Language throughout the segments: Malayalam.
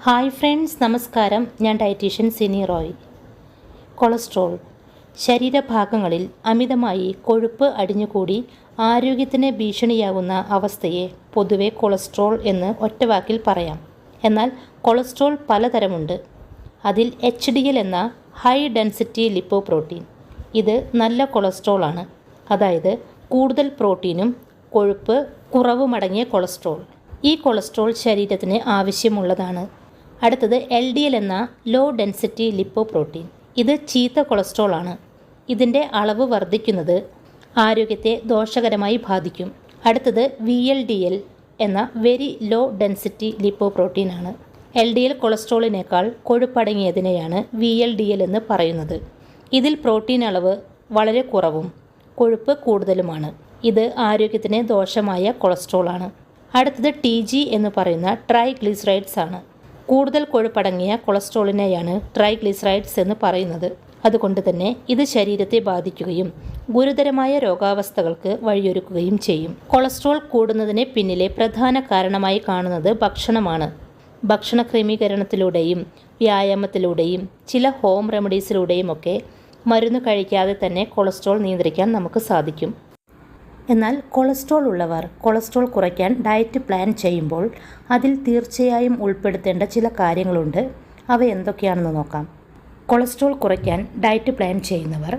ഹായ് ഫ്രണ്ട്സ്, നമസ്കാരം. ഞാൻ ഡയറ്റീഷ്യൻ സിനി റോയ്. കൊളസ്ട്രോൾ ശരീരഭാഗങ്ങളിൽ അമിതമായി കൊഴുപ്പ് അടിഞ്ഞുകൂടി ആരോഗ്യത്തിന് ഭീഷണിയാകുന്ന അവസ്ഥയെ പൊതുവെ കൊളസ്ട്രോൾ എന്ന് ഒറ്റവാക്കിൽ പറയാം. എന്നാൽ കൊളസ്ട്രോൾ പലതരമുണ്ട്. അതിൽ HDL എന്ന ഹൈ ഡെൻസിറ്റി ലിപ്പോപ്രോട്ടീൻ, ഇത് നല്ല കൊളസ്ട്രോൾ ആണ്. അതായത് കൂടുതൽ പ്രോട്ടീനും കൊഴുപ്പ് കുറവുമടങ്ങിയ കൊളസ്ട്രോൾ. ഈ കൊളസ്ട്രോൾ ശരീരത്തിന് ആവശ്യമുള്ളതാണ്. അടുത്തത് LDL എന്ന ലോ ഡെൻസിറ്റി ലിപ്പോപ്രോട്ടീൻ, ഇത് ചീത്ത കൊളസ്ട്രോൾ ആണ്. ഇതിൻ്റെ അളവ് വർദ്ധിക്കുന്നത് ആരോഗ്യത്തെ ദോഷകരമായി ബാധിക്കും. അടുത്തത് VLDL എന്ന വെരി ലോ ഡെൻസിറ്റി ലിപ്പോപ്രോട്ടീൻ ആണ്. LDL കൊളസ്ട്രോളിനേക്കാൾ കൊഴുപ്പടങ്ങിയതിനെയാണ് VLDL എന്ന് പറയുന്നത്. ഇതിൽ പ്രോട്ടീൻ അളവ് വളരെ കുറവും കൊഴുപ്പ് കൂടുതലുമാണ്. ഇത് ആരോഗ്യത്തിന് ദോഷമായ കൊളസ്ട്രോൾ ആണ്. അടുത്തത് TG എന്ന് പറയുന്ന ട്രൈഗ്ലിസറൈഡ്സ് ആണ്. കൂടുതൽ കൊഴുപ്പടങ്ങിയ കൊളസ്ട്രോളിനെയാണ് ട്രൈഗ്ലിസറൈഡ്സ് എന്ന് പറയുന്നത്. അതുകൊണ്ട് തന്നെ ഇത് ശരീരത്തെ ബാധിക്കുകയും ഗുരുതരമായ രോഗാവസ്ഥകൾക്ക് വഴിയൊരുക്കുകയും ചെയ്യും. കൊളസ്ട്രോൾ കൂടുന്നതിന് പിന്നിലെ പ്രധാന കാരണമായി കാണുന്നത് ഭക്ഷണമാണ്. ഭക്ഷണ ക്രമീകരണത്തിലൂടെയും വ്യായാമത്തിലൂടെയും ചില ഹോം റെമഡീസിലൂടെയും ഒക്കെ മരുന്ന് കഴിക്കാതെ തന്നെ കൊളസ്ട്രോൾ നിയന്ത്രിക്കാൻ നമുക്ക് സാധിക്കും. എന്നാൽ കൊളസ്ട്രോൾ ഉള്ളവർ കൊളസ്ട്രോൾ കുറയ്ക്കാൻ ഡയറ്റ് പ്ലാൻ ചെയ്യുമ്പോൾ അതിൽ തീർച്ചയായും ഉൾപ്പെടുത്തേണ്ട ചില കാര്യങ്ങളുണ്ട്. അവ എന്തൊക്കെയാണെന്ന് നോക്കാം. കൊളസ്ട്രോൾ കുറയ്ക്കാൻ ഡയറ്റ് പ്ലാൻ ചെയ്യുന്നവർ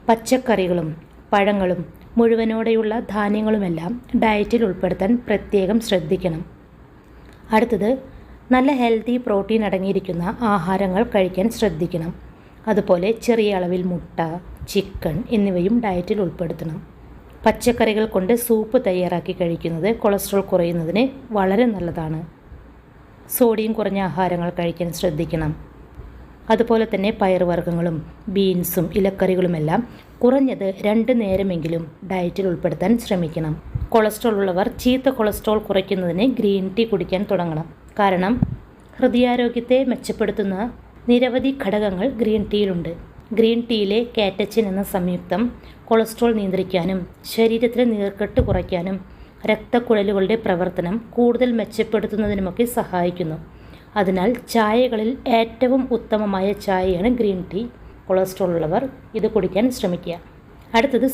പച്ചക്കറികളും പഴങ്ങളും മുഴുവനോടെയുള്ള ധാന്യങ്ങളുമെല്ലാം ഡയറ്റിൽ ഉൾപ്പെടുത്താൻ പ്രത്യേകം ശ്രദ്ധിക്കണം. അടുത്തത് നല്ല ഹെൽത്തി പ്രോട്ടീൻ അടങ്ങിയിരിക്കുന്ന ആഹാരങ്ങൾ കഴിക്കാൻ ശ്രദ്ധിക്കണം. അതുപോലെ ചെറിയ അളവിൽ മുട്ട, ചിക്കൻ എന്നിവയും ഡയറ്റിൽ ഉൾപ്പെടുത്തണം. പച്ചക്കറികൾ കൊണ്ട് സൂപ്പ് തയ്യാറാക്കി കഴിക്കുന്നത് കൊളസ്ട്രോൾ കുറയുന്നതിന് വളരെ നല്ലതാണ്. സോഡിയം കുറഞ്ഞ ആഹാരങ്ങൾ കഴിക്കാൻ ശ്രദ്ധിക്കണം. അതുപോലെ തന്നെ പയറുവർഗ്ഗങ്ങളും ബീൻസും ഇലക്കറികളുമെല്ലാം കുറഞ്ഞത് 2 നേരമെങ്കിലും ഡയറ്റിൽ ഉൾപ്പെടുത്താൻ ശ്രമിക്കണം. കൊളസ്ട്രോൾ ഉള്ളവർ ചീത്ത കൊളസ്ട്രോൾ കുറയ്ക്കുന്നതിന് ഗ്രീൻ ടീ കുടിക്കാൻ തുടങ്ങണം. കാരണം ഹൃദയാരോഗ്യത്തെ മെച്ചപ്പെടുത്തുന്ന നിരവധി ഘടകങ്ങൾ ഗ്രീൻ ടീയിലുണ്ട്. ഗ്രീൻ ടീയിലെ കാറ്റച്ചിൻ എന്ന സംയുക്തം കൊളസ്ട്രോൾ നിയന്ത്രിക്കാനും ശരീരത്തിലെ നീർക്കെട്ട് കുറയ്ക്കാനും രക്തക്കുഴലുകളുടെ പ്രവർത്തനം കൂടുതൽ മെച്ചപ്പെടുത്തുന്നതിനുമൊക്കെ സഹായിക്കുന്നു. അതിനാൽ ചായകളിൽ ഏറ്റവും ഉത്തമമായ ചായയാണ് ഗ്രീൻ ടീ. കൊളസ്ട്രോൾ ഉള്ളവർ ഇത് കുടിക്കാൻ ശ്രമിക്കുക. അടുത്തത്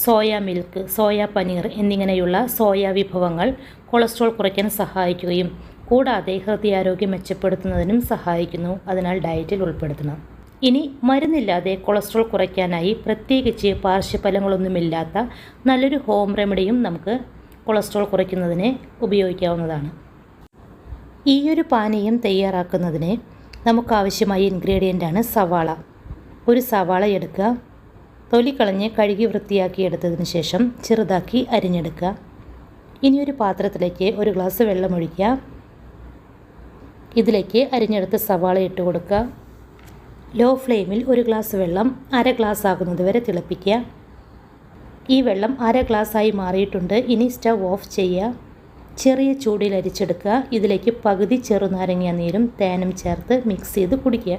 സോയ മിൽക്ക്, സോയ പനീർ എന്നിങ്ങനെയുള്ള സോയ വിഭവങ്ങൾ കൊളസ്ട്രോൾ കുറയ്ക്കാൻ സഹായിക്കുകയും കൂടാതെ ഹൃദയാരോഗ്യം മെച്ചപ്പെടുത്തുന്നതിനും സഹായിക്കുന്നു. അതിനാൽ ഡയറ്റിൽ ഉൾപ്പെടുത്തണം. ഇനി മരുന്നില്ലാതെ കൊളസ്ട്രോൾ കുറയ്ക്കാനായി പ്രത്യേകിച്ച് പാർശ്വഫലങ്ങളൊന്നുമില്ലാത്ത നല്ലൊരു ഹോം റെമഡിയും നമുക്ക് കൊളസ്ട്രോൾ കുറയ്ക്കുന്നതിന് ഉപയോഗിക്കാവുന്നതാണ്. ഈയൊരു പാനീയം തയ്യാറാക്കുന്നതിന് നമുക്കാവശ്യമായ ഇൻഗ്രീഡിയൻ്റാണ് സവാള. ഒരു സവാള എടുക്കുക. തൊലി കളഞ്ഞ് കഴുകി വൃത്തിയാക്കി എടുത്തതിന് ശേഷം ചെറുതാക്കി അരിഞ്ഞെടുക്കുക. ഇനി ഒരു പാത്രത്തിലേക്ക് 1 ഗ്ലാസ് വെള്ളം ഒഴിക്കുക. ഇതിലേക്ക് അരിഞ്ഞെടുത്ത സവാള ഇട്ട് കൊടുക്കുക. ലോ ഫ്ലെയിമിൽ 1 ഗ്ലാസ് വെള്ളം 1/2 ഗ്ലാസ് ആകുന്നത് വരെ തിളപ്പിക്കുക. ഈ വെള്ളം 1/2 ഗ്ലാസ്സായി മാറിയിട്ടുണ്ട്. ഇനി സ്റ്റവ് ഓഫ് ചെയ്യുക. ചെറിയ ചൂടിൽ അരിച്ചെടുക്കുക. ഇതിലേക്ക് പകുതി ചെറുനാരങ്ങ നീരും തേനും ചേർത്ത് മിക്സ് ചെയ്ത് കുടിക്കുക.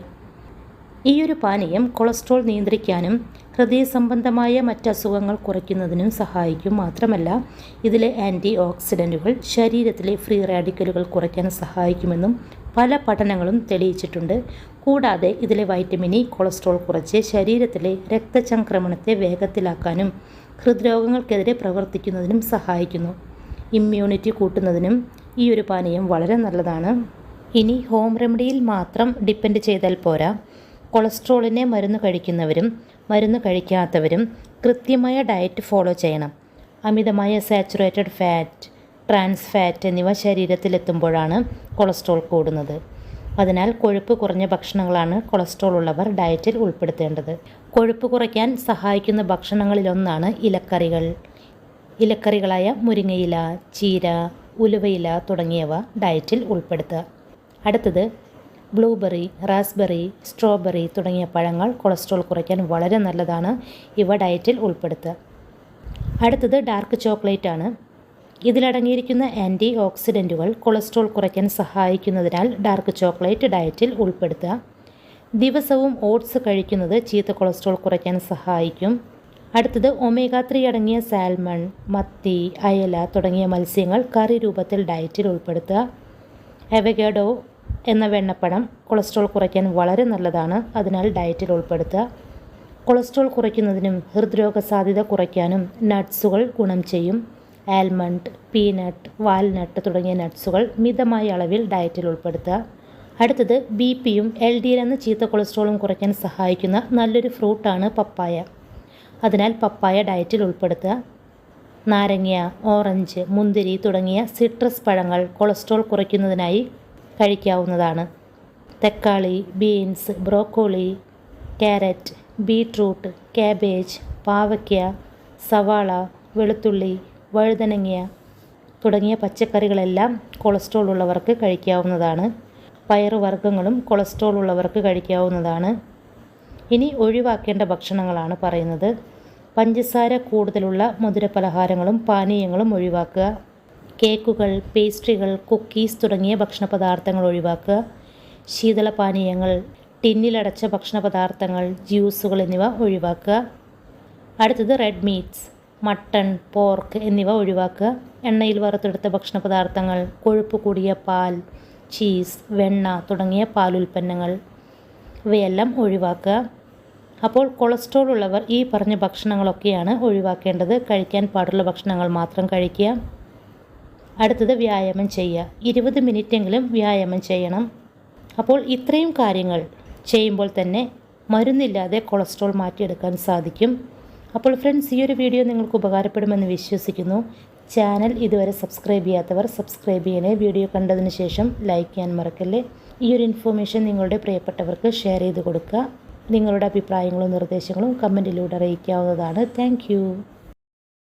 ഈയൊരു പാനീയം കൊളസ്ട്രോൾ നിയന്ത്രിക്കാനും ഹൃദയ സംബന്ധമായ മറ്റസുഖങ്ങൾ കുറയ്ക്കുന്നതിനും സഹായിക്കും. മാത്രമല്ല ഇതിലെ ആൻറ്റി ഓക്സിഡൻറ്റുകൾ ശരീരത്തിലെ ഫ്രീ റാഡിക്കലുകൾ കുറയ്ക്കാൻ സഹായിക്കുമെന്നും പല പഠനങ്ങളും തെളിയിച്ചിട്ടുണ്ട്. കൂടാതെ ഇതിലെ വൈറ്റമിൻ ഇ കൊളസ്ട്രോൾ കുറച്ച് ശരീരത്തിലെ രക്തചംക്രമണത്തെ വേഗത്തിലാക്കാനും ഹൃദ്രോഗങ്ങൾക്കെതിരെ പ്രവർത്തിക്കുന്നതിനും സഹായിക്കുന്നു. ഇമ്മ്യൂണിറ്റി കൂട്ടുന്നതിനും ഈ ഒരു പാനീയം വളരെ നല്ലതാണ്. ഇനി ഹോം റെമഡിയിൽ മാത്രം ഡിപ്പെൻഡ് ചെയ്താൽ പോരാ. കൊളസ്ട്രോളിനെ മരുന്ന് കഴിക്കുന്നവരും മരുന്ന് കഴിക്കാത്തവരും കൃത്യമായ ഡയറ്റ് ഫോളോ ചെയ്യണം. അമിതമായ സാച്ചുറേറ്റഡ് ഫാറ്റ്, ട്രാൻസ് ഫാറ്റ് എന്നിവ ശരീരത്തിലെത്തുമ്പോഴാണ് കൊളസ്ട്രോൾ കൂടുന്നത്. അതിനാൽ കൊഴുപ്പ് കുറഞ്ഞ ഭക്ഷണങ്ങളാണ് കൊളസ്ട്രോൾ ഉള്ളവർ ഡയറ്റിൽ ഉൾപ്പെടുത്തേണ്ടത്. കൊഴുപ്പ് കുറയ്ക്കാൻ സഹായിക്കുന്ന ഭക്ഷണങ്ങളിലൊന്നാണ് ഇലക്കറികൾ. ഇലക്കറികളായ മുരിങ്ങയില, ചീര, ഉലുവയില തുടങ്ങിയവ ഡയറ്റിൽ ഉൾപ്പെടുത്തുക. അടുത്തത് ബ്ലൂബെറി, റാസ്ബെറി, സ്ട്രോബെറി തുടങ്ങിയ പഴങ്ങൾ കൊളസ്ട്രോൾ കുറയ്ക്കാൻ വളരെ നല്ലതാണ്. ഇവ ഡയറ്റിൽ ഉൾപ്പെടുത്തുക. അടുത്തത് ഡാർക്ക് ചോക്ലേറ്റ് ആണ്. ഇതിലടങ്ങിയിരിക്കുന്ന ആൻറ്റി ഓക്സിഡൻറ്റുകൾ കൊളസ്ട്രോൾ കുറയ്ക്കാൻ സഹായിക്കുന്നതിനാൽ ഡാർക്ക് ചോക്ലേറ്റ് ഡയറ്റിൽ ഉൾപ്പെടുത്തുക. ദിവസവും ഓട്സ് കഴിക്കുന്നത് ചീത്ത കൊളസ്ട്രോൾ കുറയ്ക്കാൻ സഹായിക്കും. അടുത്തത് ഒമേഗ 3 അടങ്ങിയ സാൽമൺ, മത്തി, അയല തുടങ്ങിയ മത്സ്യങ്ങൾ കറി രൂപത്തിൽ ഡയറ്റിൽ ഉൾപ്പെടുത്തുക. അവഗാഡോ എന്ന വെണ്ണപ്പഴം കൊളസ്ട്രോൾ കുറയ്ക്കാൻ വളരെ നല്ലതാണ്. അതിനാൽ ഡയറ്റിൽ ഉൾപ്പെടുത്തുക. കൊളസ്ട്രോൾ കുറയ്ക്കുന്നതിനും ഹൃദ്രോഗ സാധ്യത കുറയ്ക്കാനും നട്ട്സുകൾ ഗുണം ചെയ്യും. ആൽമണ്ട്, പീനട്ട്, വാൽനട്ട് തുടങ്ങിയ നട്ട്സുകൾ മിതമായ അളവിൽ ഡയറ്റിൽ ഉൾപ്പെടുത്തുക. അടുത്തത് BP-യും LDL എന്ന ചീത്ത കൊളസ്ട്രോളും കുറയ്ക്കാൻ സഹായിക്കുന്ന നല്ലൊരു ഫ്രൂട്ടാണ് പപ്പായ. അതിനാൽ പപ്പായ ഡയറ്റിൽ ഉൾപ്പെടുത്തുക. നാരങ്ങ, ഓറഞ്ച്, മുന്തിരി തുടങ്ങിയ സിട്രസ് പഴങ്ങൾ കൊളസ്ട്രോൾ കുറയ്ക്കുന്നതിനായി കഴിക്കാവുന്നതാണ്. തക്കാളി, beans, broccoli, carrot, beetroot, cabbage, പാവയ്ക്ക, സവാള, വെളുത്തുള്ളി, വഴുതനങ്ങ തുടങ്ങിയ പച്ചക്കറികളെല്ലാം കൊളസ്ട്രോൾ ഉള്ളവർക്ക് കഴിക്കാവുന്നതാണ്. പയറുവർഗ്ഗങ്ങളും കൊളസ്ട്രോൾ ഉള്ളവർക്ക് കഴിക്കാവുന്നതാണ്. ഇനി ഒഴിവാക്കേണ്ട ഭക്ഷണങ്ങളാണ് പറയുന്നത്. പഞ്ചസാര കൂടുതലുള്ള മധുരപലഹാരങ്ങളും പാനീയങ്ങളും ഒഴിവാക്കുക. കേക്കുകൾ, പേസ്ട്രികൾ, കുക്കീസ് തുടങ്ങിയ ഭക്ഷണ പദാർത്ഥങ്ങൾ ഒഴിവാക്കുക. ശീതളപാനീയങ്ങൾ, ടിന്നിലടച്ച ഭക്ഷണ പദാർത്ഥങ്ങൾ, ജ്യൂസുകൾ എന്നിവ ഒഴിവാക്കുക. അടുത്തത് റെഡ് മീറ്റ്സ്, മട്ടൺ, പോർക്ക് എന്നിവ ഒഴിവാക്കുക. എണ്ണയിൽ വറുത്തെടുത്ത ഭക്ഷണ പദാർത്ഥങ്ങൾ, കൊഴുപ്പ് കൂടിയ പാൽ, ചീസ്, വെണ്ണ തുടങ്ങിയ പാലുൽപ്പന്നങ്ങൾ ഇവയെല്ലാം ഒഴിവാക്കുക. അപ്പോൾ കൊളസ്ട്രോൾ ഉള്ളവർ ഈ പറഞ്ഞ ഭക്ഷണങ്ങളൊക്കെയാണ് ഒഴിവാക്കേണ്ടത്. കഴിക്കാൻ പാടുള്ള ഭക്ഷണങ്ങൾ മാത്രം കഴിക്കുക. അടുത്തത് വ്യായാമം ചെയ്യുക. 20 മിനിറ്റെങ്കിലും വ്യായാമം ചെയ്യണം. അപ്പോൾ ഇത്രയും കാര്യങ്ങൾ ചെയ്യുമ്പോൾ തന്നെ മരുന്നില്ലാതെ കൊളസ്ട്രോൾ മാറ്റിയെടുക്കാൻ സാധിക്കും. അപ്പോൾ ഫ്രണ്ട്സ്, ഈ ഒരു വീഡിയോ നിങ്ങൾക്ക് ഉപകാരപ്പെടുമെന്ന് വിശ്വസിക്കുന്നു. ചാനൽ ഇതുവരെ സബ്സ്ക്രൈബ് ചെയ്യാത്തവർ സബ്സ്ക്രൈബ് ചെയ്യണേ. വീഡിയോ കണ്ടതിന് ശേഷം ലൈക്ക് ചെയ്യാൻ മറക്കല്ലേ. ഈ ഒരു ഇൻഫോർമേഷൻ നിങ്ങളുടെ പ്രിയപ്പെട്ടവർക്ക് ഷെയർ ചെയ്ത് കൊടുക്കുക. നിങ്ങളുടെ അഭിപ്രായങ്ങളും നിർദ്ദേശങ്ങളും കമൻറ്റിലൂടെ അറിയിക്കാവുന്നതാണ്. താങ്ക്